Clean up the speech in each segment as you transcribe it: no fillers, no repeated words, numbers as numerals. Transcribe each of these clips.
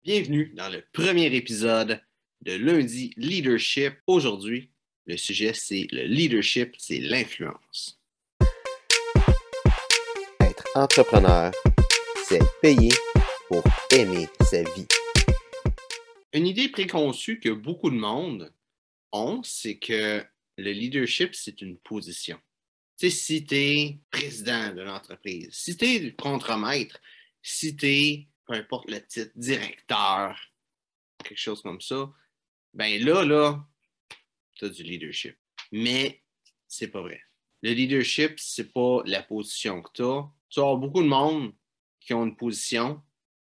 Bienvenue dans le premier épisode de Lundi Leadership. Aujourd'hui, le sujet, c'est le leadership, c'est l'influence. Être entrepreneur, c'est être payé pour aimer sa vie. Une idée préconçue que beaucoup de monde ont, c'est que le leadership, c'est une position. Tu sais, si tu es président de l'entreprise, si tu es contremaître, si tu es, peu importe le titre, directeur, quelque chose comme ça, ben là, tu as du leadership. Mais c'est pas vrai. Le leadership, c'est pas la position que tu as. Tu vas avoir beaucoup de monde qui ont une position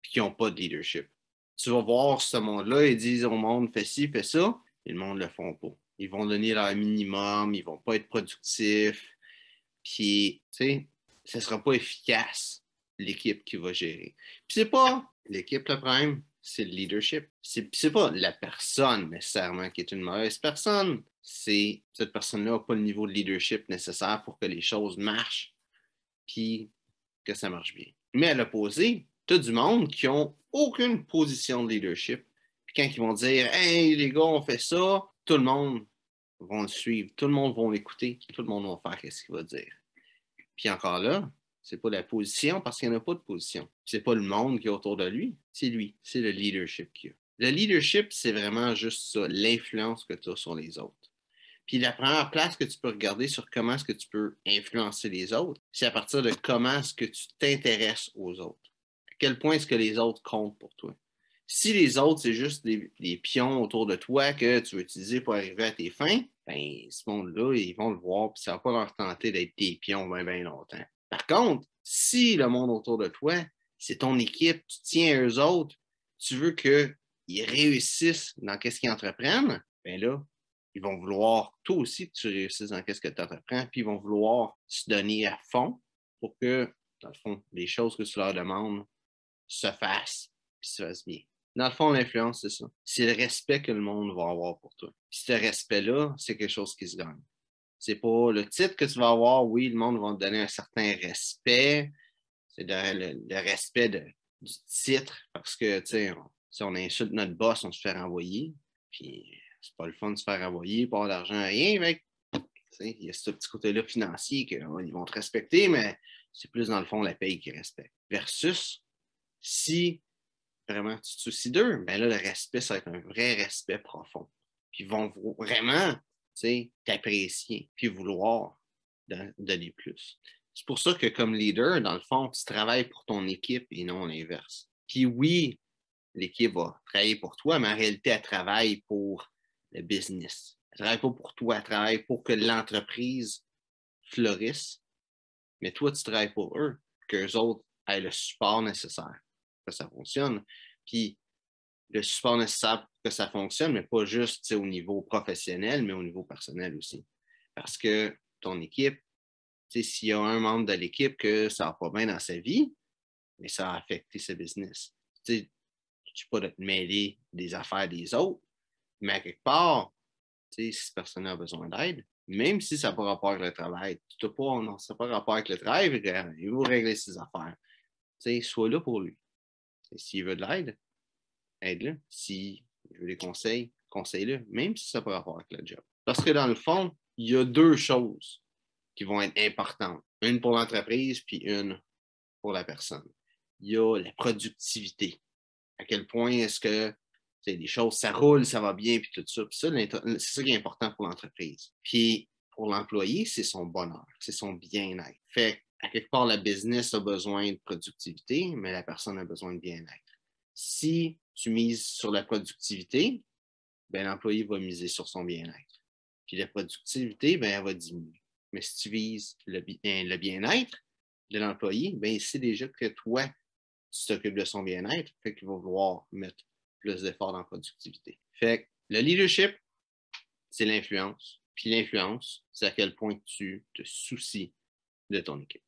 et qui n'ont pas de leadership. Tu vas voir ce monde-là, ils disent au monde, fais ci, fais ça, et le monde ne le font pas. Ils vont donner leur minimum, ils vont pas être productifs, puis, tu sais, ce ne sera pas efficace, l'équipe qui va gérer. Puis c'est pas l'équipe le problème, c'est le leadership. C'est pas la personne nécessairement qui est une mauvaise personne. C'est cette personne-là n'a pas le niveau de leadership nécessaire pour que les choses marchent puis que ça marche bien. Mais à l'opposé, tu as du monde qui n'ont aucune position de leadership. Puis quand ils vont dire hey les gars, on fait ça, tout le monde va le suivre, tout le monde va l'écouter, tout le monde va faire ce qu'il va dire. Puis encore là, c'est pas la position parce qu'il n'y en a pas de position. C'est pas le monde qui est autour de lui, c'est lui, c'est le leadership qu'il a. Le leadership, c'est vraiment juste ça, l'influence que tu as sur les autres. Puis la première place que tu peux regarder sur comment est-ce que tu peux influencer les autres, c'est à partir de comment est-ce que tu t'intéresses aux autres. À quel point est-ce que les autres comptent pour toi. Si les autres, c'est juste des pions autour de toi que tu veux utiliser pour arriver à tes fins, ben, ce monde-là, ils vont le voir, puis ça ne va pas leur tenter d'être des pions bien longtemps. Par contre, si le monde autour de toi, c'est ton équipe, tu tiens à eux autres, tu veux qu'ils réussissent dans ce qu'ils entreprennent, ben là, ils vont vouloir, toi aussi, que tu réussisses dans ce que tu entreprends, puis ils vont vouloir se donner à fond pour que, dans le fond, les choses que tu leur demandes se fassent, puis se fassent bien. Dans le fond, l'influence, c'est ça. C'est le respect que le monde va avoir pour toi. Puis ce respect-là, c'est quelque chose qui se gagne. C'est pas le titre que tu vas avoir, oui, le monde va te donner un certain respect. C'est le respect du titre, parce que, tu sais, si on insulte notre boss, on se fait renvoyer. Puis c'est pas le fun de se faire renvoyer, pas d'argent, rien, mec. Il y a ce petit côté-là financier qu'ils vont te respecter, mais c'est plus dans le fond la paye qui respecte. Versus, si vraiment tu te soucies d'eux, ben là, le respect, ça va être un vrai respect profond. Puis ils vont vraiment t'apprécier, puis vouloir donner plus. C'est pour ça que comme leader, dans le fond, tu travailles pour ton équipe et non l'inverse. Puis oui, l'équipe va travailler pour toi, mais en réalité, elle travaille pour le business. Elle ne travaille pas pour toi, elle travaille pour que l'entreprise fleurisse. Mais toi, tu travailles pour eux, qu'eux autres aient le support nécessaire pour que ça fonctionne. Puis le support nécessaire pour que ça fonctionne, mais pas juste au niveau professionnel, mais au niveau personnel aussi. Parce que ton équipe, s'il y a un membre de l'équipe que ça va pas bien dans sa vie, mais ça a affecté ce business. Je ne suis pas de te mêler des affaires des autres, mais à quelque part, si cette personne a besoin d'aide, même si ça n'a pas rapport avec le travail, ça n'a pas rapport avec le travail, il va régler ses affaires. Sois là pour lui. S'il veut de l'aide, aide-le. S'il veut des conseils, conseille-le, même si ça n'a pas rapport avec le job. Parce que dans le fond, il y a deux choses qui vont être importantes. Une pour l'entreprise, puis une pour la personne. Il y a la productivité. À quel point est-ce que les choses, ça roule, ça va bien, puis tout ça. Puis ça, c'est ça qui est important pour l'entreprise. Puis pour l'employé, c'est son bonheur, c'est son bien-être. Fait à quelque part, la business a besoin de productivité, mais la personne a besoin de bien-être. Si tu mises sur la productivité, ben, l'employé va miser sur son bien-être. Puis la productivité, ben, elle va diminuer. Mais si tu vises le bien-être de l'employé, ben, il sait déjà que toi, tu t'occupes de son bien-être, fait qu'il va vouloir mettre plus d'efforts dans la productivité. Fait que le leadership, c'est l'influence. Puis l'influence, c'est à quel point tu te soucies de ton équipe.